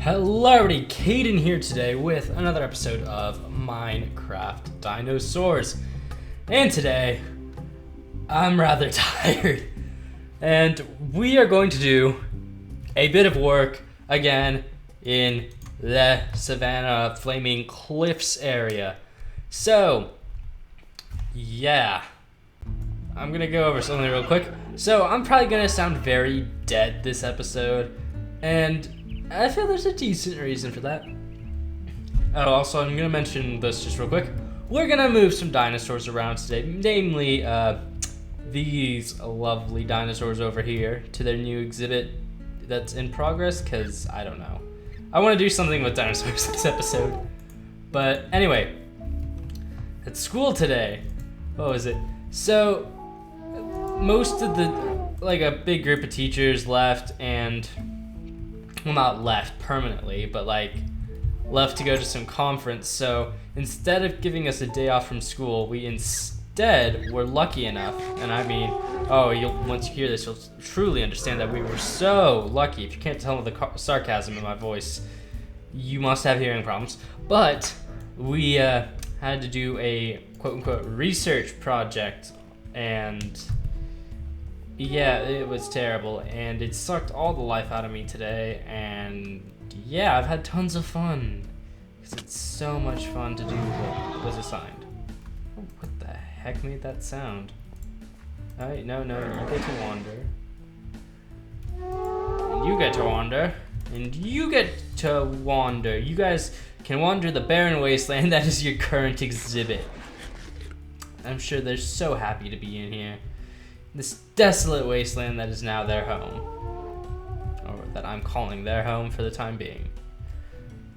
Hello everybody, Caden here today with another episode of Minecraft Dinosaurs. And today, I'm rather tired. And we are going to do a bit of work again in the Savannah Flaming Cliffs area. So, yeah. I'm gonna go over something real quick. So, I'm probably gonna sound very dead this episode. And I feel there's a decent reason for that. Oh, also, I'm gonna mention this just real quick. We're gonna move some dinosaurs around today, namely these lovely dinosaurs over here to their new exhibit that's in progress, because I don't know. I want to do something with dinosaurs this episode. But anyway, at school today, what was it? So, most of the, like a big group of teachers left and, well, not left permanently, but like left to go to some conference. So instead of giving us a day off from school, we instead were lucky enough, and I mean, once you hear this, you'll truly understand that we were so lucky. If you can't tell the sarcasm in my voice, you must have hearing problems. But we had to do a quote-unquote research project, and yeah, it was terrible, and it sucked all the life out of me today, and yeah, I've had tons of fun, because it's so much fun to do what was assigned. Oh, what the heck made that sound? Alright, no, you get to wander. And you get to wander. And you get to wander. You guys can wander the barren wasteland that is your current exhibit. I'm sure they're so happy to be in here. This desolate wasteland that is now their home. Or that I'm calling their home for the time being.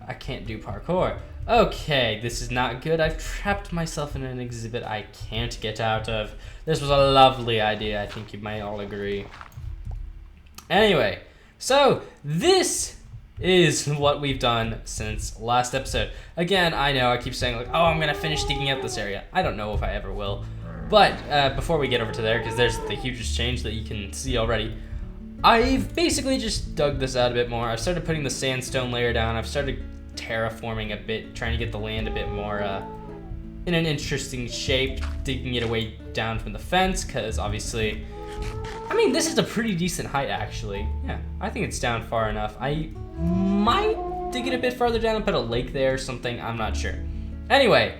I can't do parkour. Okay, this is not good. I've trapped myself in an exhibit I can't get out of. This was a lovely idea, I think you might all agree. Anyway, so this is what we've done since last episode. Again, I know I keep saying like, oh, I'm gonna finish digging out this area. I don't know if I ever will. But before we get over to there, because there's the hugest change that you can see already, I've basically just dug this out a bit more. I've started putting the sandstone layer down. I've started terraforming a bit, trying to get the land a bit more in an interesting shape, digging it away down from the fence, because obviously, I mean, this is a pretty decent height actually. Yeah, I think it's down far enough. I might dig it a bit further down and put a lake there or something, I'm not sure. Anyway,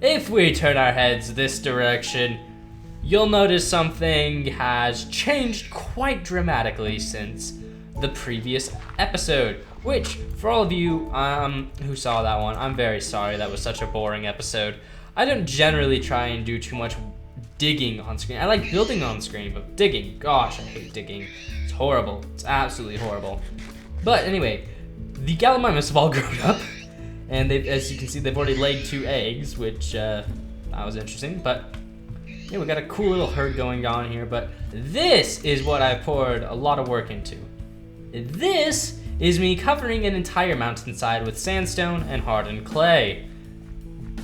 if we turn our heads this direction, you'll notice something has changed quite dramatically since the previous episode, which, for all of you who saw that one, I'm very sorry. That was such a boring episode. I don't generally try and do too much digging on screen. I like building on screen, but digging, gosh, I hate digging. It's horrible. It's absolutely horrible. But anyway, the Gallimimus have all grown up. And they've, as you can see, they've already laid 2 eggs, which that was interesting. But yeah, we got a cool little herd going on here. But this is what I poured a lot of work into. This is me covering an entire mountainside with sandstone and hardened clay.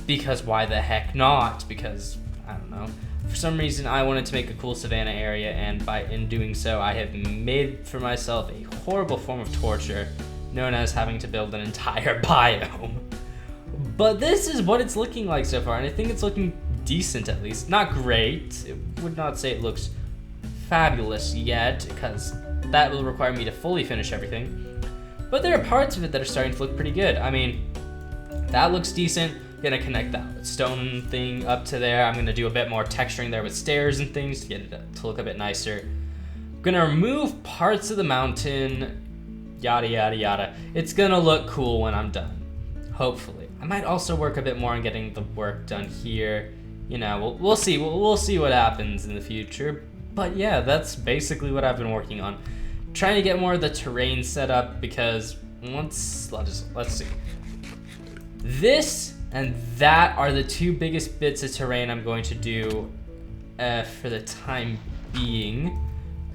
Because why the heck not? Because, I don't know. For some reason, I wanted to make a cool savanna area, and in doing so, I have made for myself a horrible form of torture, known as having to build an entire biome. But this is what it's looking like so far, and I think it's looking decent at least. Not great. I would not say it looks fabulous yet, because that will require me to fully finish everything. But there are parts of it that are starting to look pretty good. I mean, that looks decent. Gonna connect that stone thing up to there. I'm gonna do a bit more texturing there with stairs and things to get it to look a bit nicer. Gonna remove parts of the mountain, yada yada yada. It's gonna look cool when I'm done, hopefully. I might also work a bit more on getting the work done here. You know, we'll see. We'll see what happens in the future. But yeah, that's basically what I've been working on. Trying to get more of the terrain set up, because let's see. This and that are the 2 biggest bits of terrain I'm going to do for the time being.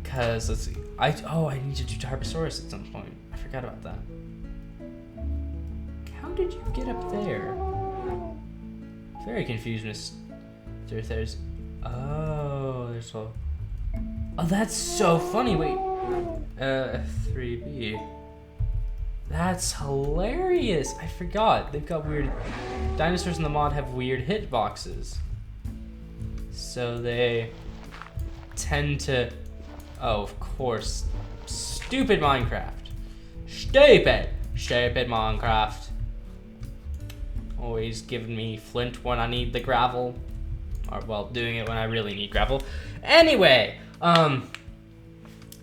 Because let's see. I need to do Tarbosaurus at some point. I forgot about that. How did you get up there? Very confused, Miss. There's. Oh, there's a. Oh, that's so funny. Wait. F3B. That's hilarious. I forgot. They've got weird... Dinosaurs in the mod have weird hitboxes. So they tend to... Oh, of course. Stupid Minecraft. Stupid Minecraft. Always giving me flint when I need the gravel. Or, well, doing it when I really need gravel. Anyway,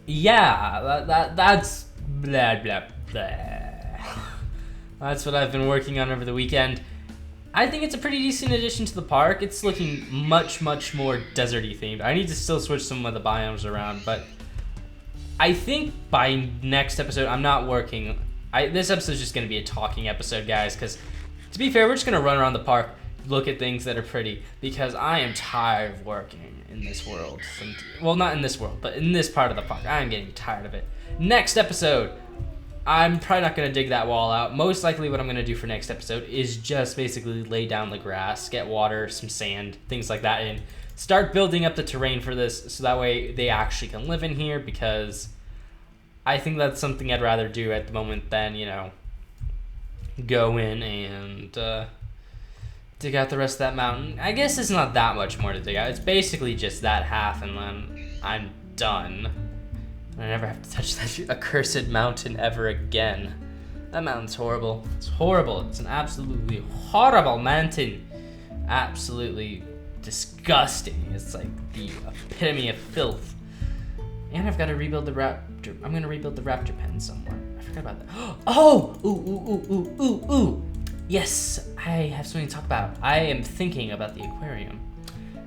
yeah, that's blah, blah, blah. That's what I've been working on over the weekend. I think it's a pretty decent addition to the park. It's looking much, much more deserty themed. I need to still switch some of the biomes around, but I think by next episode, I'm not working. This episode is just going to be a talking episode, guys, because to be fair, we're just going to run around the park, look at things that are pretty, because I am tired of working in this world. Well, not in this world, but in this part of the park. I am getting tired of it. Next episode, I'm probably not going to dig that wall out. Most likely what I'm going to do for next episode is just basically lay down the grass, get water, some sand, things like that, and start building up the terrain for this so that way they actually can live in here, because I think that's something I'd rather do at the moment than, you know, go in and dig out the rest of that mountain. I guess it's not that much more to dig out. It's basically just that half and then I'm done. I never have to touch that accursed mountain ever again. That mountain's horrible. It's horrible. It's an absolutely horrible mountain. Absolutely disgusting. It's like the epitome of filth. And I've got to rebuild the raptor. I'm gonna rebuild the raptor pen somewhere. I forgot about that. Oh! Ooh. Yes, I have something to talk about. I am thinking about the aquarium.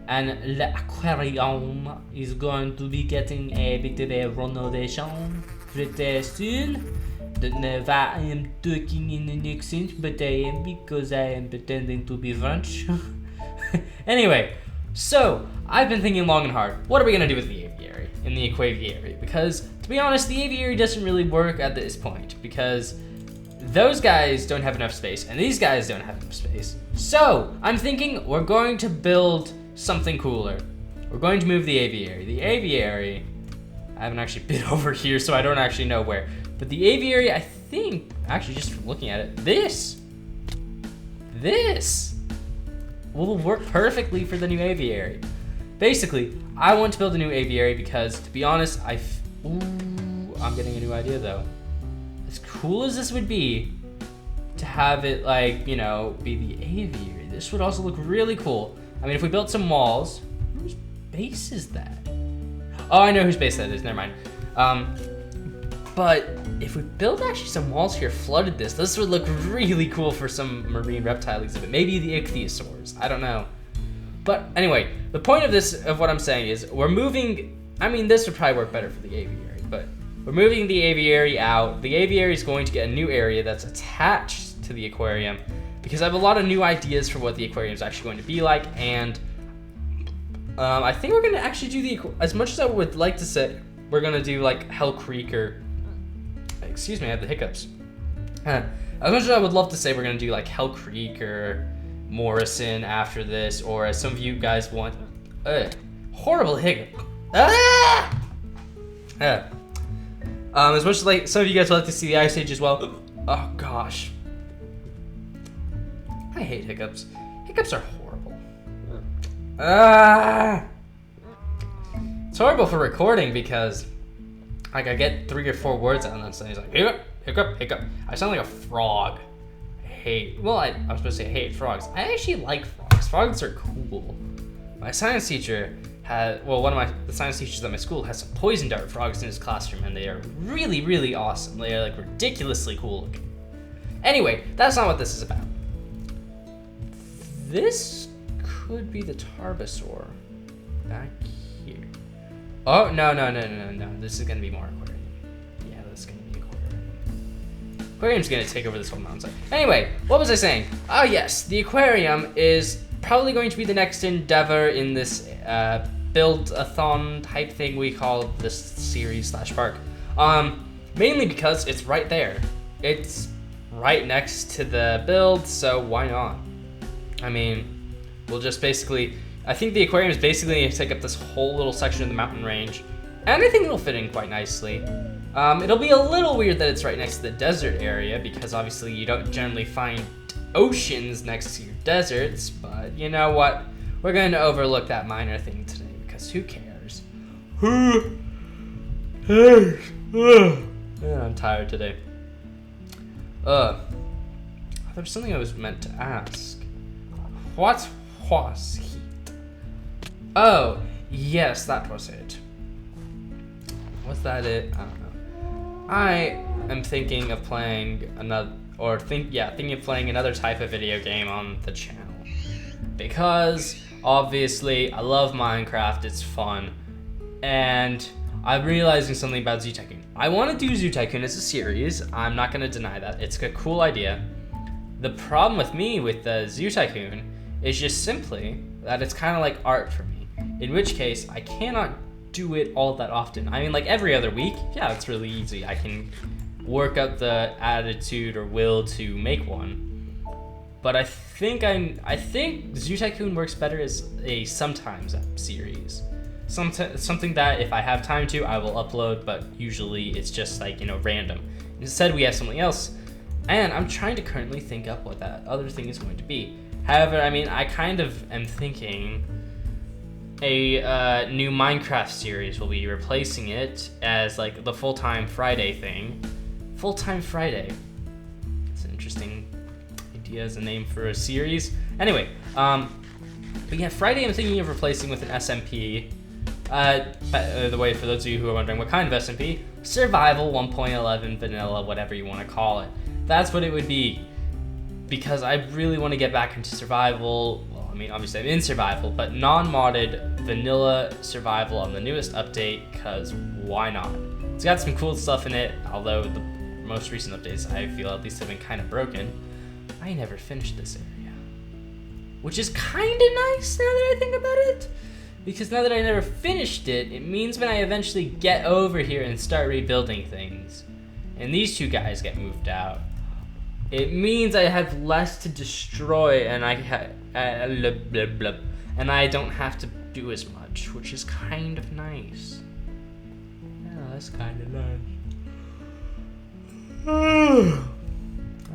And the aquarium is going to be getting a bit of a renovation pretty soon. Don't know why I am talking in an accent, but I am, because I am pretending to be French. Anyway, so I've been thinking long and hard. What are we gonna do with the aviary in the aquaviary? Because to be honest, the aviary doesn't really work at this point because those guys don't have enough space and these guys don't have enough space. So I'm thinking we're going to build something cooler. We're going to move the aviary. The aviary, I haven't actually been over here, so I don't actually know where. But the aviary, I think, actually just from looking at it, this will work perfectly for the new aviary. Basically, I want to build a new aviary because, to be honest, I'm getting a new idea though. As cool as this would be to have it, like, you know, be the aviary, this would also look really cool. I mean, if we built some walls, whose base is that? Oh, I know whose base that is, never mind. But if we build actually some walls here, flooded this would look really cool for some marine reptile exhibit. Maybe the ichthyosaurs, I don't know. But anyway, the point of what I'm saying is we're moving, I mean, this would probably work better for the aviary, but we're moving the aviary out. The aviary is going to get a new area that's attached to the aquarium because I have a lot of new ideas for what the aquarium is actually going to be like, and I think we're going to actually do as much as I would like to say, we're going to do like Hell Creek or, excuse me, I have the hiccups. As much as I would love to say we're going to do like Hell Creek or Morrison after this, or as some of you guys want, horrible hiccup. As much as like some of you guys would like to see the Ice Age as well. Oh gosh. I hate hiccups. Hiccups are horrible. It's horrible for recording because like I get 3 or 4 words out and then somebody's like hiccup. I sound like a frog. I was supposed to say I hate frogs. I actually like frogs. Frogs are cool. My science teacher one of the science teachers at my school has some poison dart frogs in his classroom, and they are really, really awesome. They are like ridiculously cool looking. Anyway, that's not what this is about. This could be the Tarbosaur back here. Oh, no. This is gonna be more aquarium. Yeah, this is gonna be aquarium. Aquarium's gonna take over this whole mountainside. Anyway, what was I saying? Oh yes, the aquarium is probably going to be the next endeavor in this build-a-thon type thing we call this series / park. Mainly because it's right there. It's right next to the build, so why not? I mean, we'll just basically, I think the aquarium is basically going to take up this whole little section of the mountain range, and I think it'll fit in quite nicely. It'll be a little weird that it's right next to the desert area because obviously you don't generally find oceans next to your deserts, but you know what? We're going to overlook that minor thing today because who cares? I'm tired today. There's something I was meant to ask. What was heat? Oh, yes, that was it. Was that it? I don't know. I am thinking of playing thinking of playing another type of video game on the channel. Because, obviously, I love Minecraft, it's fun, and I'm realizing something about Zoo Tycoon. I want to do Zoo Tycoon as a series, I'm not going to deny that, it's a cool idea. The problem with me with the Zoo Tycoon is just simply that it's kind of like art for me, in which case I cannot do it all that often. I mean, like every other week, yeah, it's really easy. I can work up the attitude or will to make one. But I think Zoo Tycoon works better as a sometimes series. Something that if I have time to, I will upload, but usually it's just like, random. Instead, we have something else. And I'm trying to currently think up what that other thing is going to be. However, I mean, I kind of am thinking a new Minecraft series will be replacing it as like the Full-Time Friday thing. Full-Time Friday. It's an interesting idea as a name for a series. Anyway, but yeah, Friday I'm thinking of replacing with an SMP. By the way, for those of you who are wondering what kind of SMP, Survival 1.11 Vanilla, whatever you want to call it. That's what it would be, because I really want to get back into survival. Well, I mean, obviously I'm in survival, but non-modded vanilla survival on the newest update, because why not? It's got some cool stuff in it, although the most recent updates I feel at least have been kind of broken. I never finished this area, which is kind of nice now that I think about it, because now that I never finished it, it means when I eventually get over here and start rebuilding things, and these two guys get moved out, it means I have less to destroy, and and I don't have to do as much, which is kind of nice. Yeah, that's kind of nice.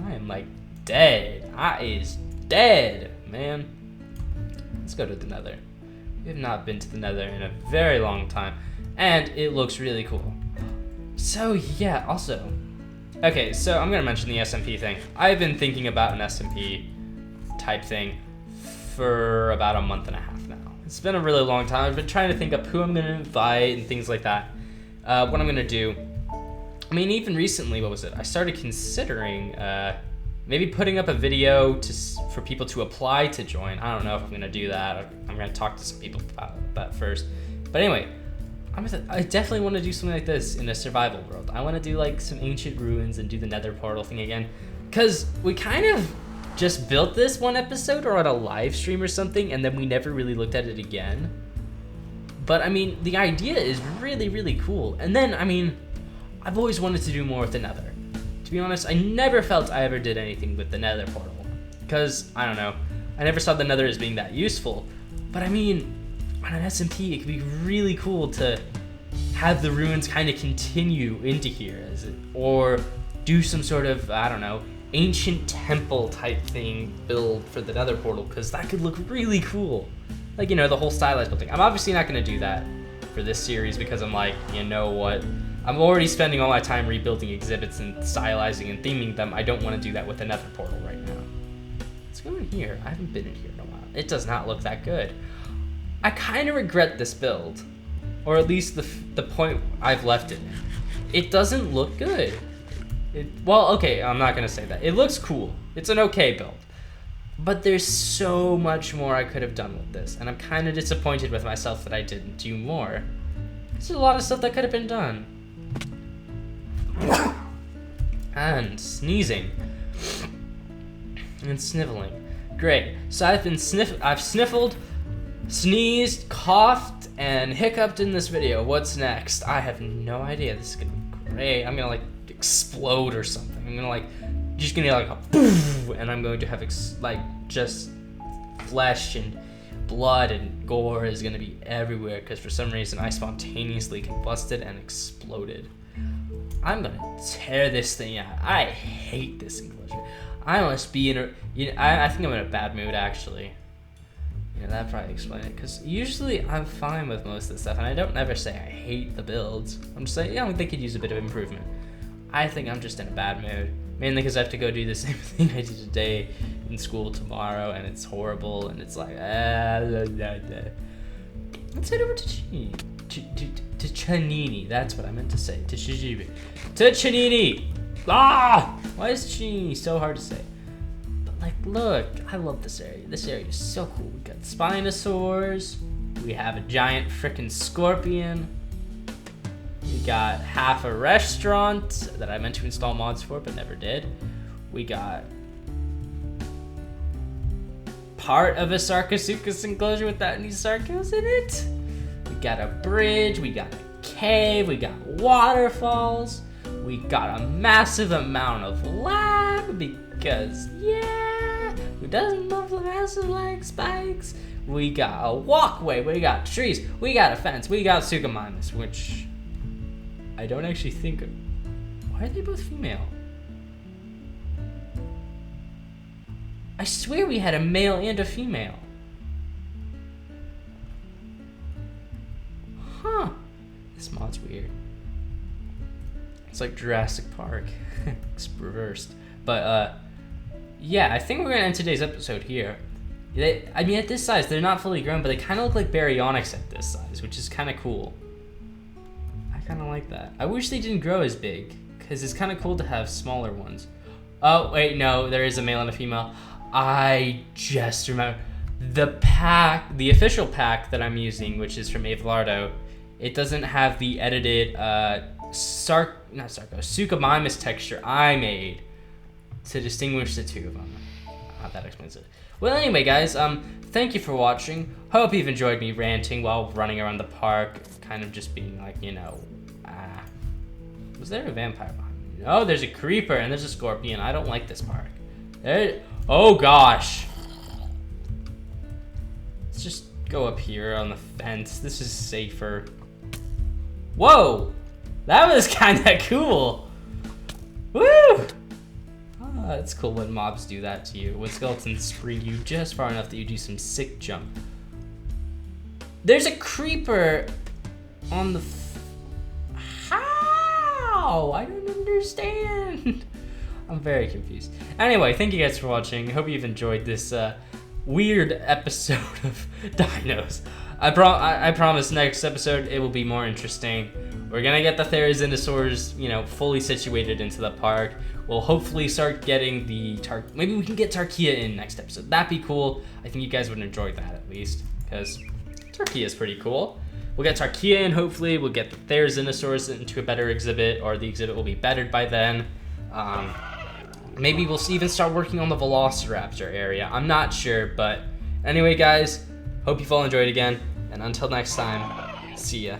I am like dead. I is dead, man. Let's go to the Nether. We have not been to the Nether in a very long time, and it looks really cool. So yeah, also, okay, so I'm gonna mention the SMP thing. I've been thinking about an SMP type thing for about a month and a half now. It's been a really long time. I've been trying to think up who I'm gonna invite and things like that. What I'm gonna do. I mean, even recently, what was it? I started considering maybe putting up a video for people to apply to join. I don't know if I'm gonna do that. I'm gonna talk to some people about that first. But anyway, I definitely want to do something like this in a survival world. I want to do like some ancient ruins and do the Nether portal thing again, because we kind of just built this one episode or on a live stream or something, and then we never really looked at it again. But I mean, the idea is really, really cool. And then, I mean, I've always wanted to do more with the Nether. To be honest, I never felt I ever did anything with the Nether portal, because, I don't know, I never saw the Nether as being that useful. But I mean, on an SMP, it could be really cool to have the ruins kind of continue into here, or do some sort of, I don't know, ancient temple type thing build for the Nether portal, because that could look really cool. Like, the whole stylized building. I'm obviously not going to do that for this series, because I'm like, you know what? I'm already spending all my time rebuilding exhibits and stylizing and theming them. I don't want to do that with the Nether portal right now. Let's go in here. I haven't been in here in a while. It does not look that good. I kind of regret this build, or at least the point I've left it in. It doesn't look good. Well, okay, I'm not gonna say that. It looks cool. It's an okay build, but there's so much more I could have done with this, and I'm kind of disappointed with myself that I didn't do more. There's a lot of stuff that could have been done. And sneezing and sniveling. Great. So I've sniffled, sneezed, coughed, and hiccuped in this video. What's next? I have no idea. This is gonna be great. I'm gonna like explode or something. I'm gonna just gonna like a poof, and I'm going to have just flesh and blood and gore is gonna be everywhere, because for some reason I spontaneously combusted and exploded. I'm gonna tear this thing out. I hate this enclosure. I must be in a, I think I'm in a bad mood actually. That probably explains it, because usually I'm fine with most of this stuff, and I don't ever say I hate the builds. I'm just saying, they could use a bit of improvement. I think I'm just in a bad mood, mainly because I have to go do the same thing I did today in school tomorrow, and it's horrible, and it's like, Let's head over to Chanini. That's what I meant to say. To Shijibi. To Chanini! Ah! Why is Chanini so hard to say? Like, look, I love this area. This area is so cool. We got Dinosaurs. We have a giant frickin' scorpion. We got half a restaurant that I meant to install mods for, but never did. We got part of a Sarcosuchus enclosure without any Sarcos in it. We got a bridge. We got a cave. We got waterfalls. We got a massive amount of lag because, yeah, who doesn't love the massive lag spikes? We got a walkway, we got trees, we got a fence, we got Soooooo, which I don't actually think of. Why are they both female? I swear we had a male and a female. Huh. This mod's weird. It's like Jurassic Park. It's reversed. But, yeah, I think we're gonna end today's episode here. I mean, at this size, they're not fully grown, but they kind of look like baryonyx at this size, which is kind of cool. I kind of like that. I wish they didn't grow as big, because it's kind of cool to have smaller ones. Oh, wait, no, there is a male and a female. I just remember. The official pack that I'm using, which is from Avelardo, it doesn't have the edited, Soooooo texture I made to distinguish the two of them. That explains it. Well, anyway, guys, thank you for watching. Hope you've enjoyed me ranting while running around the park, kind of just being like, was there a vampire behind me? No, there's a creeper and there's a scorpion. I don't like this park. Oh gosh. Let's just go up here on the fence. This is safer. Whoa! That was kind of cool. Woo! It's cool when mobs do that to you. When skeletons spring you just far enough that you do some sick jump. There's a creeper on the... How? I don't understand. I'm very confused. Anyway, thank you guys for watching. I hope you've enjoyed this weird episode of Dinos. I promise next episode it will be more interesting. We're gonna get the Dinosaurs, fully situated into the park. We'll hopefully start getting the maybe we can get Tarkia in next episode. That'd be cool. I think you guys would enjoy that at least, because Tarkia is pretty cool. We'll get Tarkia in, hopefully. We'll get the Dinosaurs into a better exhibit, or the exhibit will be bettered by then. Maybe we'll even start working on the Velociraptor area. I'm not sure, but anyway, guys, hope you've all enjoyed again, and until next time, see ya.